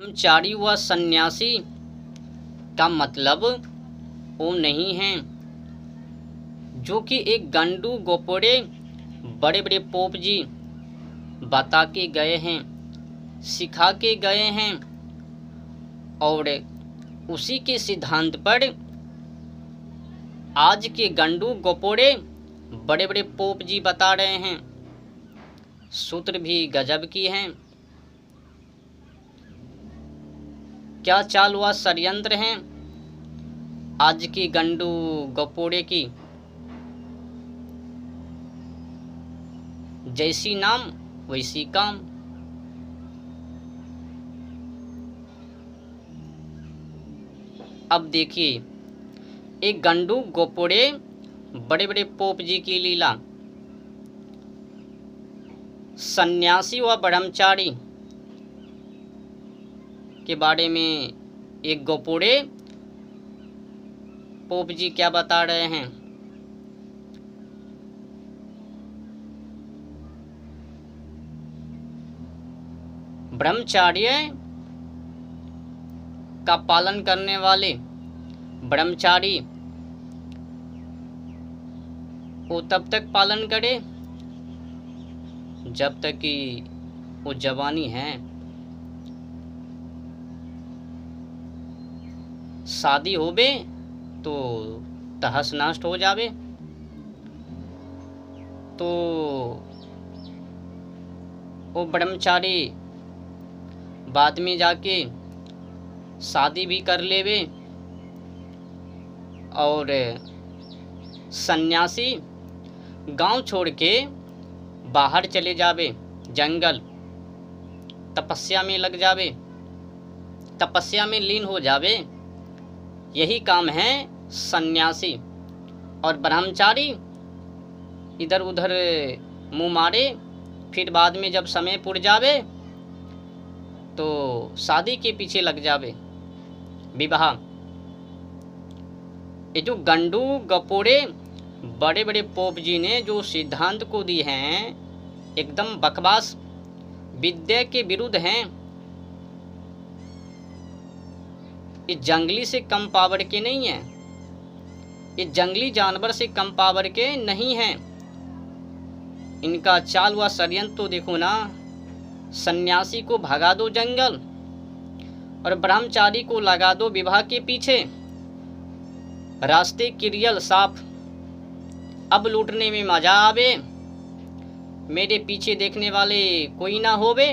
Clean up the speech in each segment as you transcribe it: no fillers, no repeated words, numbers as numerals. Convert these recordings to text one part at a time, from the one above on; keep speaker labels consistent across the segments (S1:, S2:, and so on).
S1: ब्रह्मचारी व सन्यासी का मतलब वो नहीं है जो कि एक गंडू गोपोड़े बड़े बड़े पोप जी बता के गए हैं, सिखा के गए हैं और उसी के सिद्धांत पर आज के गंडू गोपोड़े बड़े बड़े पोप जी बता रहे हैं। सूत्र भी गजब की हैं। क्या चाल व षड्यंत्र हैं आज की गंडू गोपोड़े की। जैसी नाम वैसी काम। अब देखिए एक गंडू गोपोड़े बड़े बड़े पोप जी की लीला। सन्यासी व ब्रह्मचारी के बारे में एक गोपोड़े पोप जी क्या बता रहे हैं। ब्रह्मचार्य का पालन करने वाले ब्रह्मचारी वो तब तक पालन करे जब तक कि वो जवानी है। शादी होबे तो तहस नष्ट हो जावे। तो वो ब्रह्मचारी बाद में जाके शादी भी कर लेवे और सन्यासी गांव छोड़ के बाहर चले जावे, जंगल तपस्या में लग जावे, तपस्या में लीन हो जावे। यही काम है सन्यासी। और ब्रह्मचारी इधर उधर मुँह मारे, फिर बाद में जब समय पुर जावे तो शादी के पीछे लग जावे, विवाह। ये जो गंडू गपोड़े बड़े बड़े पोप जी ने जो सिद्धांत को दी हैं एकदम बकवास, विद्या के विरुद्ध हैं। ये जंगली से कम पावर के नहीं है, ये जंगली जानवर से कम पावर के नहीं हैं। इनका चाल व षड्यंत्र तो देखो ना। सन्यासी को भगा दो जंगल और ब्रह्मचारी को लगा दो विवाह के पीछे। रास्ते क्लियर साफ। अब लूटने में मजा आवे, मेरे पीछे देखने वाले कोई ना होवे।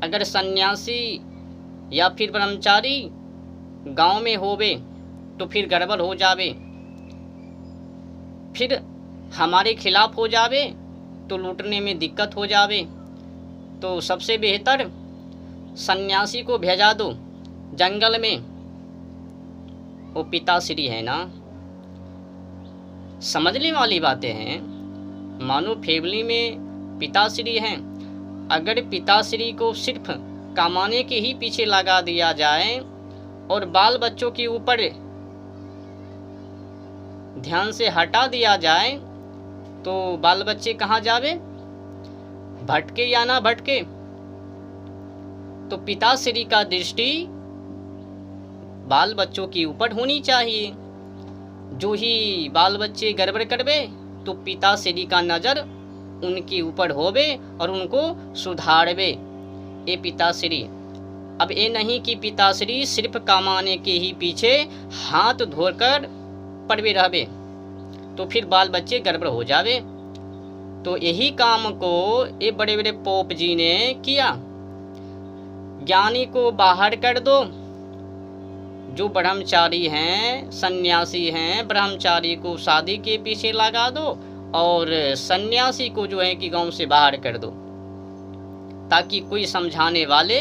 S1: अगर सन्यासी या फिर ब्रह्मचारी गांव में होवे तो फिर गड़बड़ हो जावे, फिर हमारे खिलाफ हो जावे तो लूटने में दिक्कत हो जावे। तो सबसे बेहतर सन्यासी को भेजा दो जंगल में। वो पिताश्री है ना, समझने वाली बातें हैं। मानो फैमिली में पिताश्री हैं। अगर पिताश्री को सिर्फ कमाने के ही पीछे लगा दिया जाए और बाल बच्चों के ऊपर ध्यान से हटा दिया जाए तो बाल बच्चे कहाँ जावे, भटके या ना भटके। तो पिताश्री का दृष्टि बाल बच्चों के ऊपर होनी चाहिए। जो ही बाल बच्चे गड़बड़ करवे तो पिताश्री का नज़र उनके ऊपर होवे और उनको सुधारवे। ये पिताश्री। अब ये नहीं कि पिताश्री सिर्फ कमाने के ही पीछे हाथ धोकर पड़े रहवे तो फिर बाल बच्चे गड़बड़ हो जावे। तो यही काम को ये बड़े बड़े पोप जी ने किया। ज्ञानी को बाहर कर दो, जो ब्रह्मचारी हैं सन्यासी हैं, ब्रह्मचारी को शादी के पीछे लगा दो और सन्यासी को जो है कि गांव से बाहर कर दो, ताकि कोई समझाने वाले,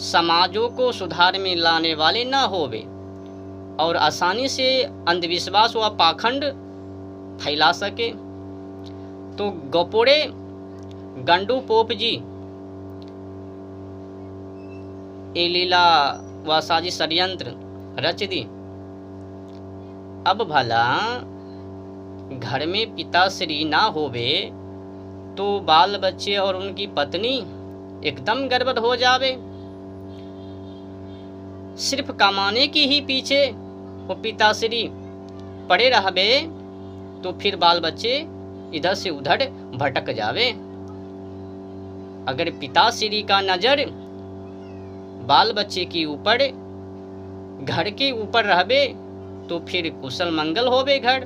S1: समाजों को सुधार में लाने वाले ना होवे और आसानी से अंधविश्वास व पाखंड फैला सके। तो गोपोड़े गंडू पोप जी ये लीला व साजिश षड्यंत्र रच दी। अब भला घर में पिताश्री ना होवे तो बाल बच्चे और उनकी पत्नी एकदम गड़बड़ हो जावे। सिर्फ कमाने की ही पीछे वो पिताश्री पड़े रहबे तो फिर बाल बच्चे इधर से उधर भटक जावे। अगर पिताश्री का नजर बाल बच्चे के ऊपर, घर के ऊपर रहबे तो फिर कुशल मंगल होवे घर।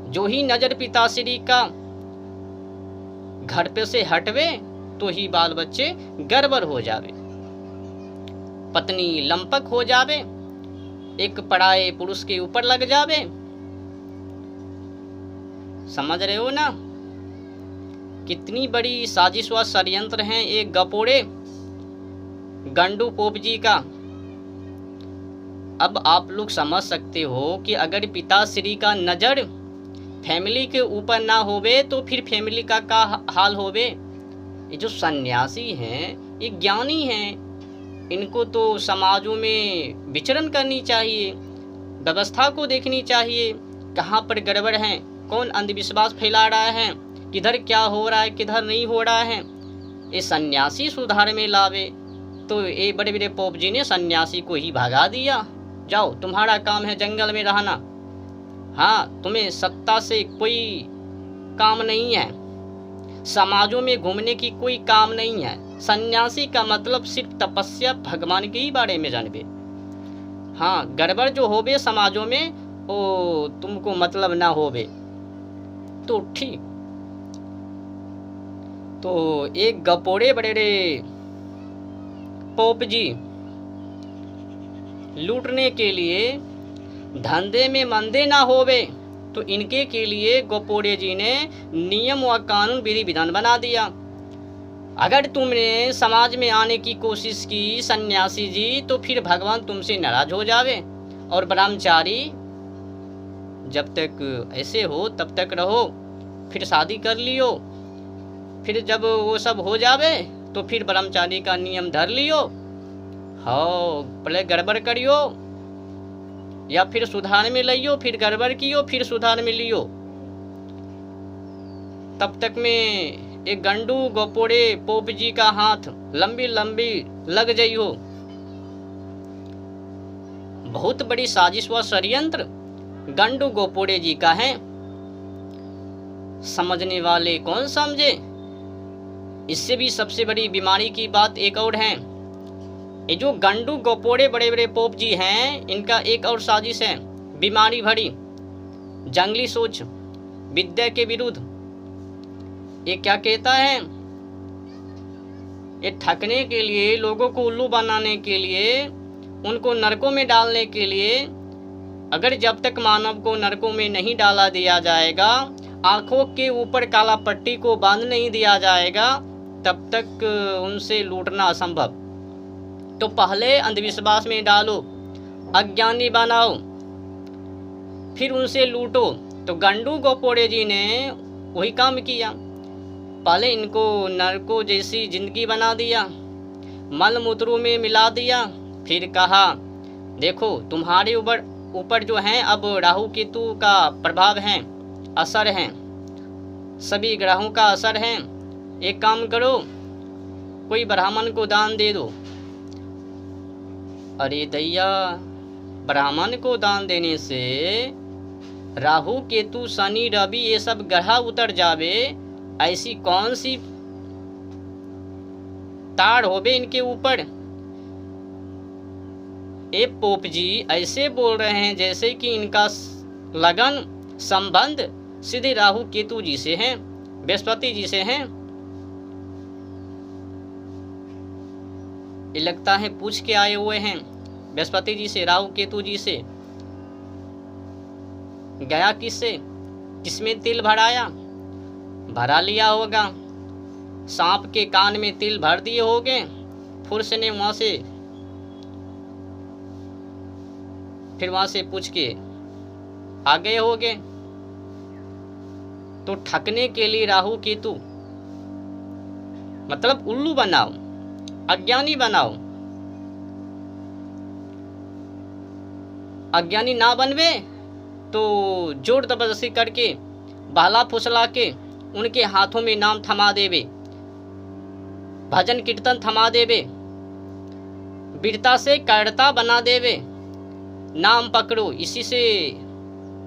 S1: जो ही नजर पिताश्री का घर पे से हटवे तो ही बाल बच्चे गड़बड़ हो जावे, पत्नी लंपक हो जावे, एक पराये पुरुष के ऊपर लग जावे। समझ रहे हो ना कितनी बड़ी साजिश व षड्यंत्र है एक गपोड़े गंडू पोप जी का। अब आप लोग समझ सकते हो कि अगर पिताश्री का नजर फैमिली के ऊपर ना होवे तो फिर फैमिली का हाल होवे। ये जो सन्यासी हैं ये ज्ञानी हैं, इनको तो समाजों में विचरण करनी चाहिए, व्यवस्था को देखनी चाहिए, कहाँ पर गड़बड़ है, कौन अंधविश्वास फैला रहा है, किधर क्या हो रहा है किधर नहीं हो रहा है। ये सन्यासी सुधार में लावे। तो ये बड़े बड़े पोप जी ने सन्यासी को ही भगा दिया, जाओ तुम्हारा काम है जंगल में रहना, हाँ तुम्हें सत्ता से कोई काम नहीं है, समाजों में घूमने की कोई काम नहीं है। सन्यासी का मतलब सिर्फ तपस्या भगवान के ही बारे में जानबे। हाँ गड़बड़ जो होबे समाजों में वो तुमको मतलब ना होबे तो ठीक। तो एक गपोड़े बड़े पोप जी लूटने के लिए धंधे में मंदे ना होवे तो इनके के लिए गपोड़े जी ने नियम व कानून विधि विधान बना दिया। अगर तुमने समाज में आने की कोशिश की सन्यासी जी तो फिर भगवान तुमसे नाराज हो जावे, और ब्रह्मचारी जब तक ऐसे हो तब तक रहो, फिर शादी कर लियो, फिर जब वो सब हो जावे तो फिर ब्रह्मचारी का नियम धर लियो, हाँ पहले गड़बड़ करियो या फिर सुधार में लियो, फिर गड़बड़ कियो फिर सुधार में लियो, तब तक में एक गंडू गोपोड़े पोप जी का हाथ लंबी लंबी लग जाइयो। बहुत बड़ी साजिश व षड्यंत्र गंडू गोपोड़े जी का है, समझने वाले कौन समझे। इससे भी सबसे बड़ी बीमारी की बात एक और है, ये जो गंडू गोपोड़े बड़े बड़े पोप जी हैं इनका एक और साजिश है बीमारी भरी, जंगली सोच विद्या के विरुद्ध। ये क्या कहता है, ये ठगने के लिए, लोगों को उल्लू बनाने के लिए, उनको नरकों में डालने के लिए, अगर जब तक मानव को नरकों में नहीं डाला दिया जाएगा, आंखों के ऊपर काला पट्टी को बांध नहीं दिया जाएगा, तब तक उनसे लूटना असंभव। तो पहले अंधविश्वास में डालो, अज्ञानी बनाओ, फिर उनसे लूटो। तो गंडू गोपोड़े जी ने वही काम किया, पहले इनको नरकों जैसी जिंदगी बना दिया, मल मूत्रों में मिला दिया, फिर कहा देखो तुम्हारे ऊपर जो है अब राहु केतु का प्रभाव है, असर है, सभी ग्रहों का असर है, एक काम करो कोई ब्राह्मण को दान दे दो। अरे दैया, ब्राह्मण को दान देने से राहु केतु शनि रवि ये सब ग्रह उतर जावे, ऐसी कौन सी ताड़ होवे इनके ऊपर। ये पोप जी ऐसे बोल रहे हैं जैसे कि इनका लगन संबंध सीधे राहु केतु जी से है, बृहस्पति जी से है। ये लगता है पूछ के आए हुए हैं बृहस्पति जी से, राहु केतु जी से। गया किससे, किसमें तिल भराया, भरा लिया होगा, सांप के कान में तिल भर दिए होंगे, फुर्स ने वहां से फिर वहां से पूछ के आ गए होंगे। तो ठगने के लिए राहु केतु मतलब उल्लू बनाओ, अज्ञानी बनाओ। अज्ञानी ना बनवे तो जोर जबरदस्ती करके बहला फुसला के उनके हाथों में नाम थमा देवे, भजन कीर्तन थमा देवे, वीरता से कायरता बना देवे। नाम पकड़ो इसी से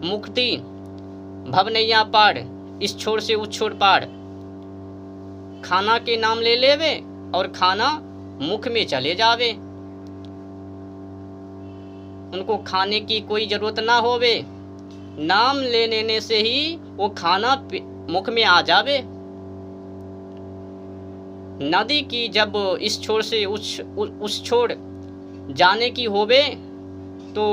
S1: मुक्ति, भव नैया पार, इस छोर से उस छोर पार। खाना के नाम ले लेवे और खाना मुख में चले जावे, उनको खाने की कोई जरूरत ना होवे, नाम ले लेने से ही वो खाना मुख में आ जावे। नदी की जब इस छोर से उस छोर जाने की होवे तो